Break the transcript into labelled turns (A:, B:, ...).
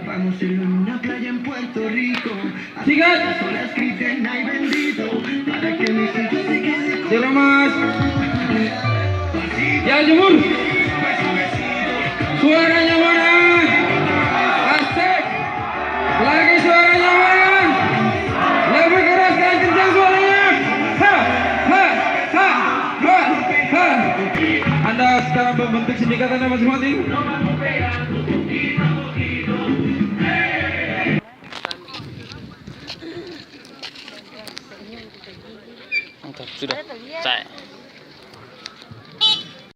A: Vamos en una playa en Puerto Rico.
B: Sikat!
A: Solas griten ay bendito para que mi hijito se quede con
B: Jalan mas. Ya jemur. Suaranya mana? Asik. Lagi suaranya mana? Lebih keras dan kencang suaranya. Ha, ha, ha, ha, ha. Anda sekarang membentuk sindikat Anda masing-masing.
C: Mantap, sudah. Saya.